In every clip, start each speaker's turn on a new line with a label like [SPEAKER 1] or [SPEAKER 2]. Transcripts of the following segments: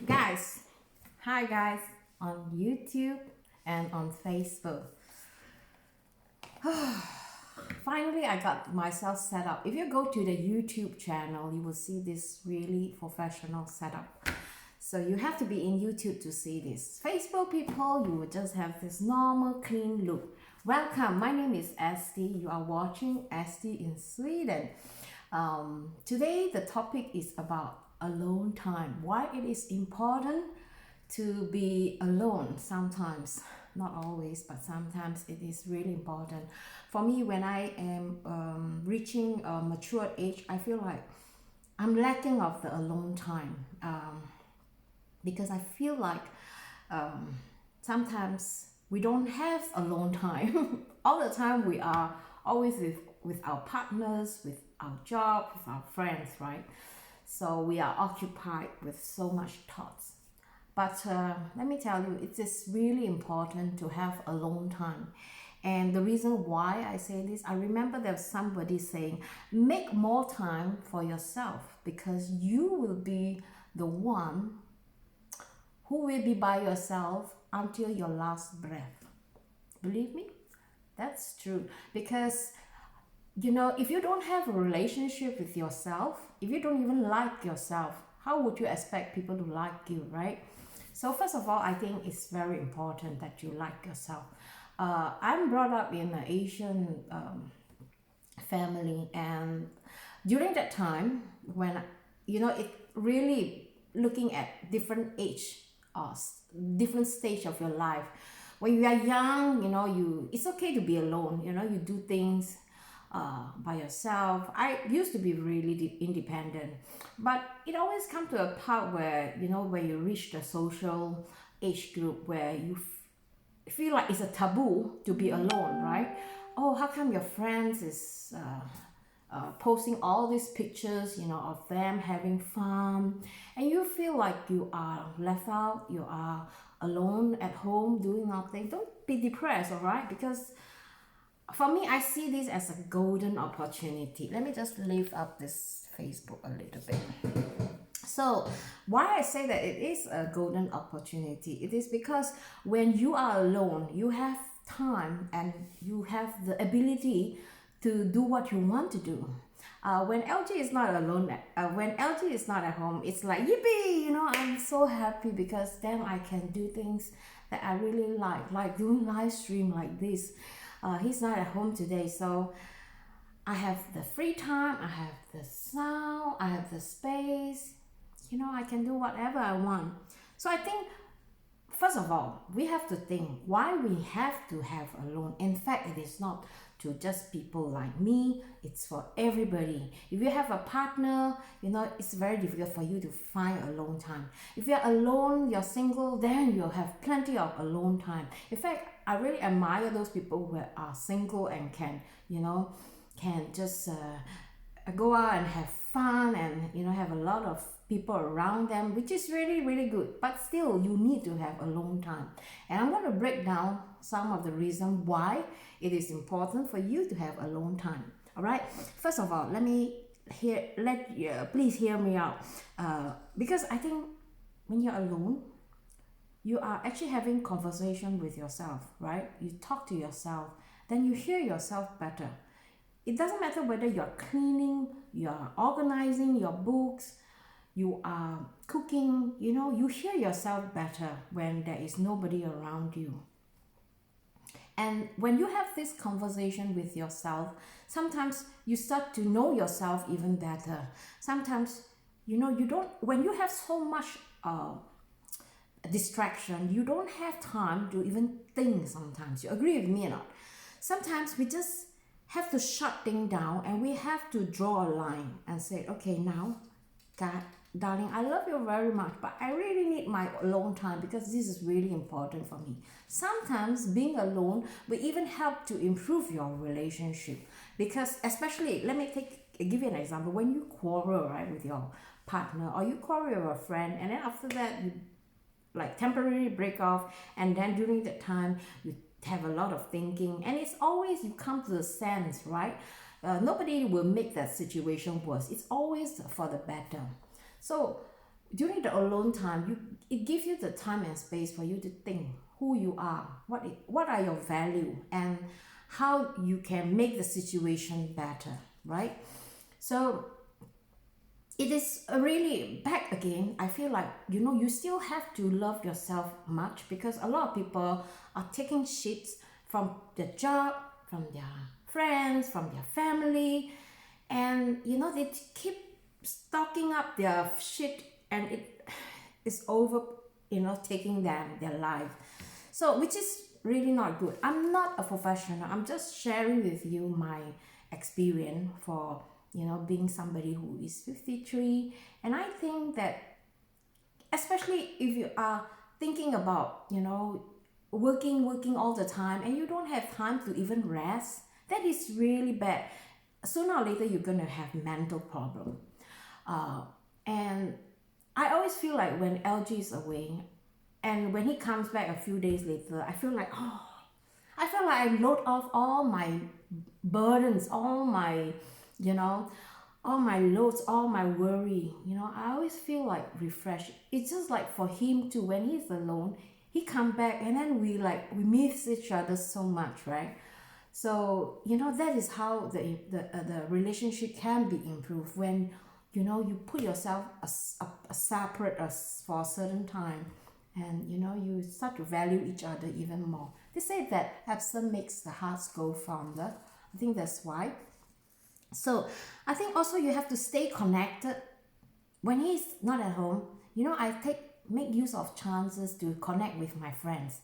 [SPEAKER 1] Guys, hi guys on YouTube and on Facebook. Finally, I got myself set up. If you go to the YouTube channel, you will see this really professional setup. So you have to be in YouTube to see this. Facebook people, you will just have this normal clean look. Welcome, my name is Esti. You are watching Esti in Sweden. Today the topic is about alone time. Why it is important to be alone sometimes, not always, but sometimes it is really important. For me, when I am reaching a mature age, I feel like I'm lacking of the alone time because I feel like sometimes we don't have alone time. All the time we are always with our partners, with our job, with our friends, right? So we are occupied with so much thoughts. But let me tell you, it is really important to have alone time. And the reason why I say this, I remember there's somebody saying, make more time for yourself because you will be the one who will be by yourself until your last breath. Believe me, that's true. Because if you don't have a relationship with yourself, if you don't even like yourself, how would you expect people to like you, right? So first of all, I think it's very important that you like yourself. I'm brought up in an Asian family, and during that time when it really looking at different age or different stage of your life. When you are young, it's okay to be alone. You do things by yourself. I used to be really independent, but it always comes to a part where where you reach the social age group where you feel like it's a taboo to be alone, right? Oh, how come your friends is posting all these pictures, of them having fun, and you feel like you are left out, you are alone at home doing nothing. Don't be depressed, all right? Because for me, I see this as a golden opportunity. Let me just lift up this Facebook a little bit. So why I say that it is a golden opportunity, it is because when you are alone, you have time and you have the ability to do what you want to do. When LG is not alone, when LG is not at home, it's like yippee, I'm so happy because then I can do things that I really like doing live stream like this. He's not at home today, so I have the free time, I have the sound, I have the space. I can do whatever I want. So I think, first of all, we have to think why we have to have alone. In fact, it is not to just people like me, it's for everybody. If you have a partner, it's very difficult for you to find alone time. If you're alone, you're single, then you'll have plenty of alone time. In fact, I really admire those people who are single and can just go out and have fun and have a lot of people around them, which is really really good. But still, you need to have alone time, and I'm going to break down some of the reasons why it is important for you to have alone time. All right, first of all, please hear me out, because I think when you're alone, you are actually having conversation with yourself, right? You talk to yourself, then you hear yourself better. It doesn't matter whether you're cleaning, you're organizing your books, you are cooking, you hear yourself better when there is nobody around you. And when you have this conversation with yourself, sometimes you start to know yourself even better. Sometimes, you don't, when you have so much distraction, you don't have time to even think sometimes. You agree with me or not? Sometimes we just have to shut things down and we have to draw a line and say, okay, now, God, darling, I love you very much, but I really need my alone time because this is really important for me. Sometimes being alone will even help to improve your relationship because, especially, let me give you an example. When you quarrel, right, with your partner, or you quarrel with a friend, and then after that you like temporarily break off, and then during that time you have a lot of thinking, and it's always you come to the sense, right? Nobody will make that situation worse. It's always for the better. So during the alone time, it gives you the time and space for you to think who you are, what are your value, and how you can make the situation better, right? So it is a really back again. I feel like, you still have to love yourself much, because a lot of people are taking shit from their job, from their friends, from their family, and they keep stocking up their shit, and it is over, taking them their life. So which is really not good. I'm not a professional, I'm just sharing with you my experience for being somebody who is 53. And I think that, especially if you are thinking about working all the time, and you don't have time to even rest, that is really bad. Sooner or later you're gonna have mental problem. And I always feel like when LG is away, and when he comes back a few days later, I feel like I load off all my burdens, you know, all my loads, all my worry. I always feel like refreshed. It's just like for him too, when he's alone, he come back, and then we miss each other so much, right? So that is how the relationship can be improved, when you put yourself a separate for a certain time, and you start to value each other even more. They say that absence makes the hearts go fonder. I think that's why. So I think also you have to stay connected when he's not at home. I make use of chances to connect with my friends,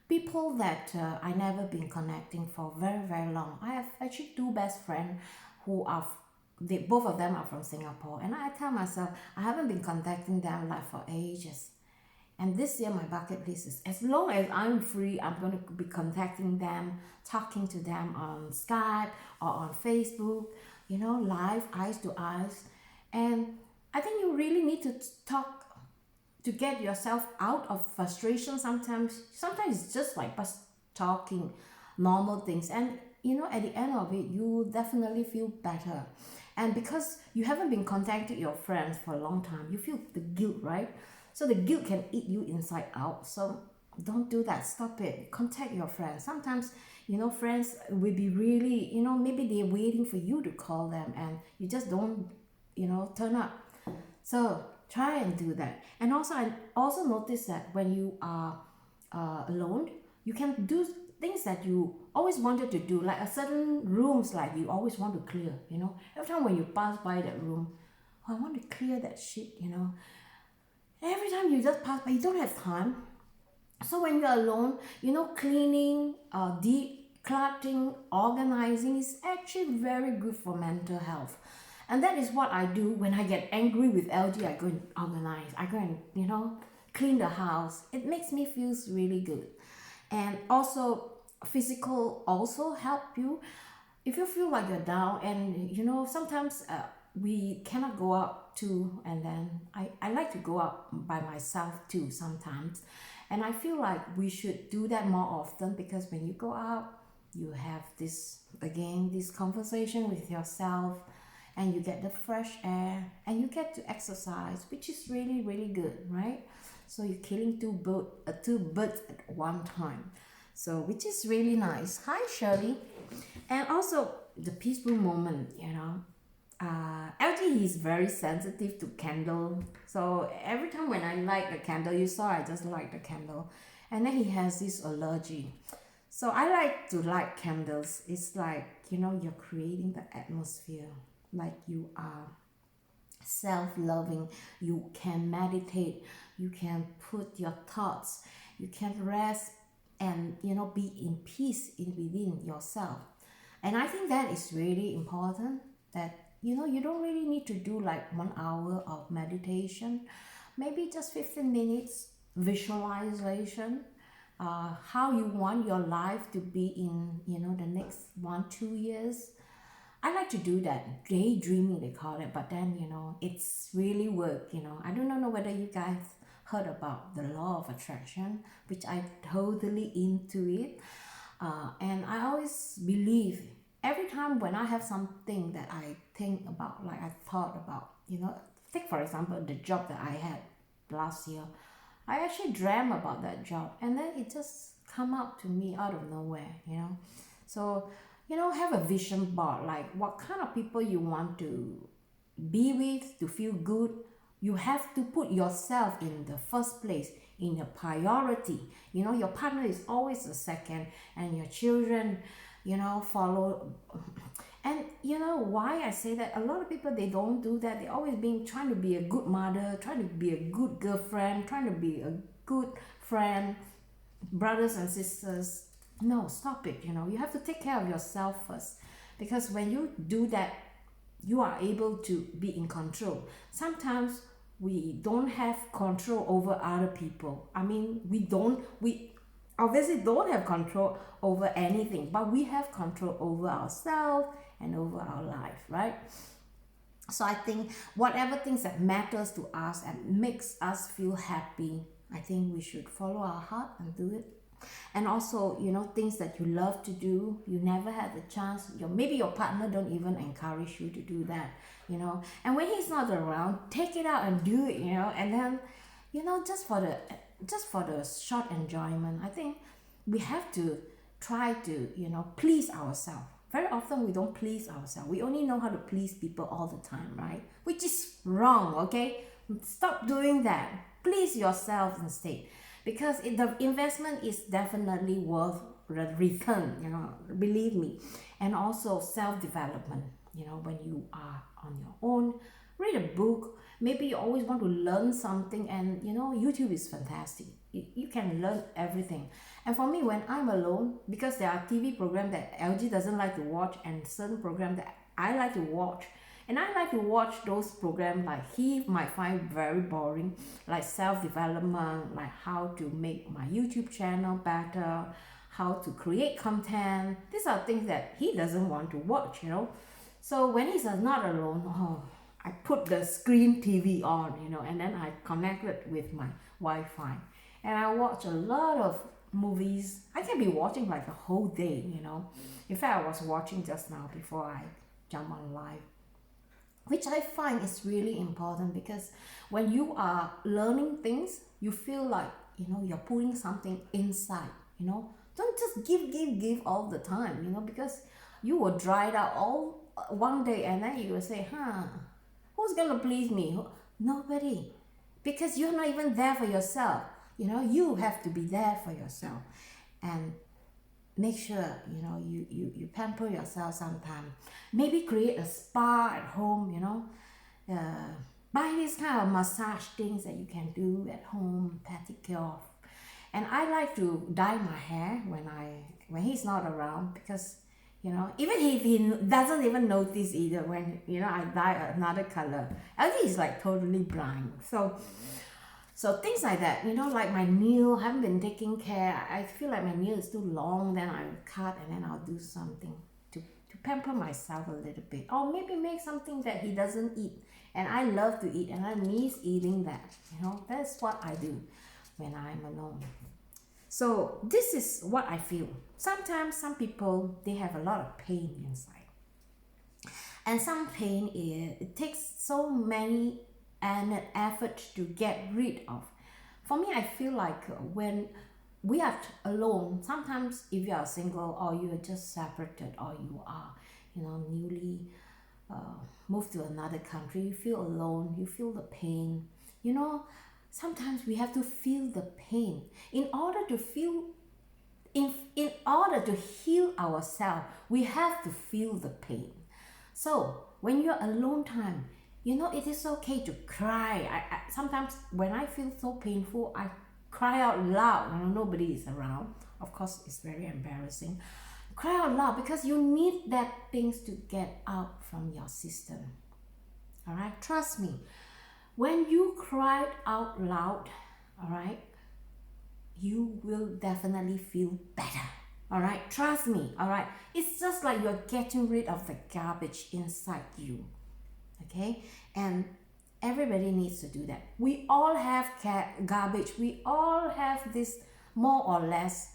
[SPEAKER 1] people that I never been connecting for very very long. I have actually two best friends who are both of them are from Singapore, and I tell myself I haven't been contacting them like for ages. And this year, my bucket list is, as long as I'm free, I'm going to be contacting them, talking to them on Skype or on Facebook, live, eyes to eyes. And I think you really need to talk to get yourself out of frustration sometimes. Sometimes it's just like us talking normal things. And, at the end of it, you definitely feel better. And because you haven't been contacting your friends for a long time, you feel the guilt, right? So the guilt can eat you inside out. So don't do that. Stop it. Contact your friends. Sometimes, friends will be really, maybe they're waiting for you to call them, and you just don't, turn up. So try and do that. And also, I also notice that when you are alone, you can do things that you always wanted to do, like a certain rooms like you always want to clear. Every time when you pass by that room, oh, I want to clear that shit. Every time you just pass by, you don't have time. So when you're alone, cleaning, decluttering, organizing is actually very good for mental health. And that is what I do when I get angry with LG. I go and organize. I go and, clean the house. It makes me feel really good. And also, physical also help you. If you feel like you're down, and sometimes we cannot go out too, and then I like to go out by myself too sometimes. And I feel like we should do that more often, because when you go out, you have this conversation with yourself, and you get the fresh air, and you get to exercise, which is really really good, right? So you're killing two birds at one time, so which is really nice. Hi Shirley. And also the peaceful moment, LG, he's very sensitive to candle. So every time when I light the candle, you saw I just light the candle, and then he has this allergy. So I like to light candles. It's like, you're creating the atmosphere, like you are self-loving. You can meditate, you can put your thoughts, you can rest, and be in peace within yourself. And I think that is really important, that you don't really need to do like 1 hour of meditation. Maybe just 15 minutes visualization, how you want your life to be in the next 1-2 years. I like to do that, daydreaming they call it, but then it's really work. I don't know whether you guys heard about the law of attraction, which I totally into it. And I always believe, every time when I have something that I think about, like I thought about, take for example the job that I had last year. I actually dreamt about that job, and then it just come up to me out of nowhere, you know. So, have a vision board, like what kind of people you want to be with to feel good. You have to put yourself in the first place, in your priority. Your partner is always the second, and your children, follow. And why I say that, a lot of people, they don't do that. They always been trying to be a good mother, trying to be a good girlfriend, trying to be a good friend, brothers and sisters. No, stop it. You have to take care of yourself first, because when you do that, you are able to be in control. Sometimes we don't have control over other people. I mean, we obviously don't have control over anything, but we have control over ourselves and over our life, right? So I think whatever things that matters to us and makes us feel happy, I think we should follow our heart and do it. And also, things that you love to do, you never had the chance, maybe your partner don't even encourage you to do that, and when he's not around, take it out and do it, and then, just for the short enjoyment. I think we have to try to, please ourselves. Very often we don't please ourselves. We only know how to please people all the time, right? Which is wrong, okay? Stop doing that. Please yourself instead. Because the investment is definitely worth the return, believe me. And also self-development, when you are on your own, read a book. Maybe you always want to learn something, and YouTube is fantastic. You can learn everything. And for me, when I'm alone, because there are TV programs that LG doesn't like to watch, and certain programs that I like to watch, and I like to watch those programs like he might find very boring, like self-development, like how to make my YouTube channel better, how to create content. These are things that he doesn't want to watch, So when he's not alone, I put the screen TV on, and then I connect it with my Wi-Fi. And I watch a lot of movies. I can be watching like a whole day, In fact, I was watching just now before I jump on live, which I find is really important, because when you are learning things, you feel like, you're putting something inside, Don't just give all the time, because you will dry it out all one day, and then you will say, who's gonna please me? Nobody. Because you're not even there for yourself. You have to be there for yourself. And make sure, you pamper yourself sometime. Maybe create a spa at home, buy these kind of massage things that you can do at home, pedicure. And I like to dye my hair when he's not around, because even if he doesn't even notice either, when I dye another color, I think he's like totally blind. So things like that, like my nail, I haven't been taking care. I feel like my nail is too long, then I'll cut, and then I'll do something to pamper myself a little bit. Or maybe make something that he doesn't eat, and I love to eat, and I miss eating that. That's what I do when I'm alone. So this is what I feel. Sometimes some people, they have a lot of pain inside. And some pain, it takes so many and effort to get rid of. For me, I feel like when we are alone, sometimes if you are single, or you are just separated, or you are newly moved to another country, you feel alone, you feel the pain. Sometimes we have to feel the pain in order to feel. In order to heal ourselves, we have to feel the pain. So when you're alone time, it is okay to cry. I sometimes when I feel so painful, I cry out loud. Nobody is around. Of course, it's very embarrassing. Cry out loud, because you need that things to get out from your system. All right, trust me. When you cry out loud, all right, you will definitely feel better. All right, trust me. All right, it's just like you're getting rid of the garbage inside you. Okay, and everybody needs to do that. We all have garbage. We all have this, more or less,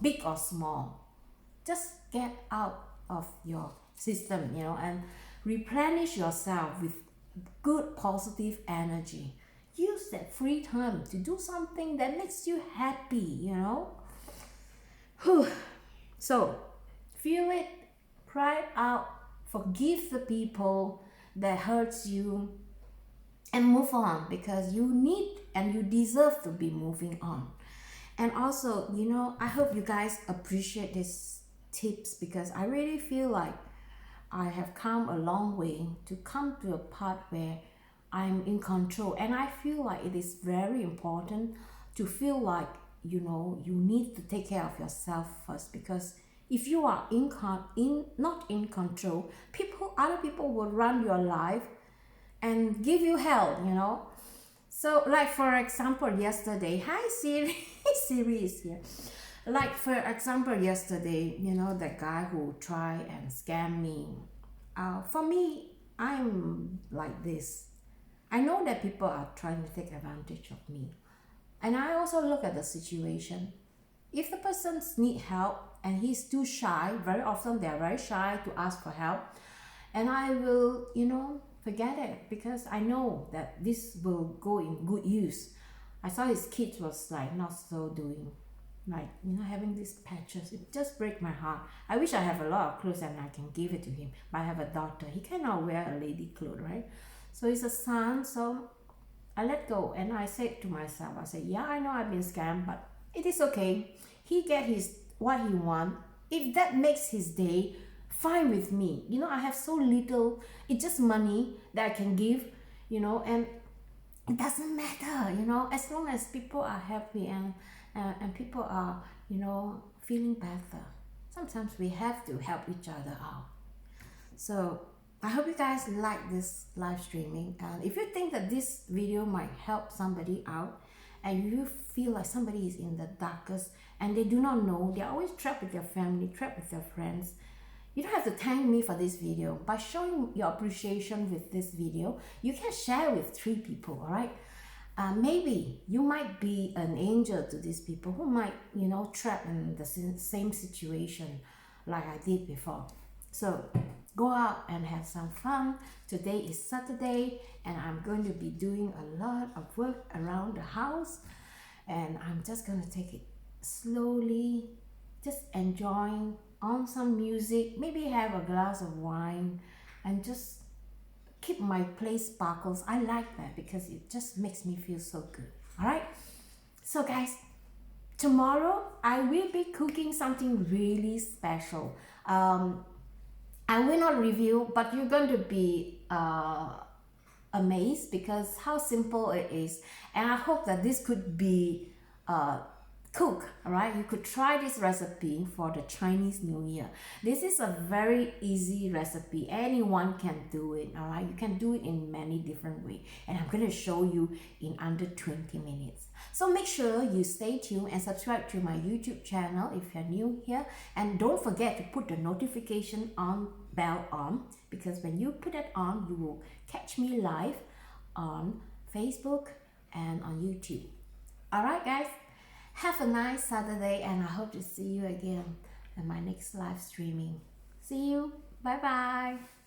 [SPEAKER 1] big or small. Just get out of your system, and replenish yourself with good positive energy. Use that free time to do something that makes you happy, you know. Whew. So feel it, cry it out, forgive the people that hurts you, and move on, because you need and you deserve to be moving on. And also, you know, I hope you guys appreciate these tips, because I really feel like I have come a long way to come to a part where I'm in control. And I feel like it is very important to feel like, you know, you need to take care of yourself first, because if you are not in control, other people will run your life and give you hell, you know. So like for example yesterday, hi Siri, Siri is here. Like for example yesterday, you know, that guy who tried and scam me. For me, I'm like this. I know that people are trying to take advantage of me. And I also look at the situation. If the person needs help and he's too shy, very often they're very shy to ask for help, and I will, you know, forget it, because I know that this will go in good use. I saw his kids was like not so doing, like, you know, having these patches. It just breaks my heart. I wish I have a lot of clothes and I can give it to him, but I have a daughter. He cannot wear a lady clothes, right? So it's a son, so I let go, and I said to myself, I said, yeah, I know I've been scammed, but it is okay. He get his what he want. If that makes his day, fine with me. You know, I have so little. It's just money that I can give, you know, and it doesn't matter, you know, as long as people are happy and people are, you know, feeling better. Sometimes we have to help each other out. So I hope you guys like this live streaming, and if you think that this video might help somebody out, and you feel like somebody is in the darkest and they do not know, they're always trapped with their family, trapped with their friends, you don't have to thank me for this video. By showing your appreciation with this video, you can share with 3 people, all right? Maybe you might be an angel to these people who might, you know, trapped in the same situation like I did before. So go out and have some fun. Today is Saturday, and I'm going to be doing a lot of work around the house, and I'm just going to take it slowly, just enjoying on some music, maybe have a glass of wine, and just keep my place sparkles. I like that because it just makes me feel so good. All right, so guys, tomorrow I will be cooking something really special. I will not review, but you're going to be amazed because how simple it is, and I hope that this could be cook. All right, you could try this recipe for the Chinese New Year. This is a very easy recipe. Anyone can do it. All right, you can do it in many different ways, and I'm going to show you in under 20 minutes. So make sure you stay tuned and subscribe to my YouTube channel if you're new here, and don't forget to put the notification on bell on, because when you put it on, you will catch me live on Facebook and on YouTube. All right, guys. Have a nice Saturday, and I hope to see you again in my next live streaming. See you. Bye bye.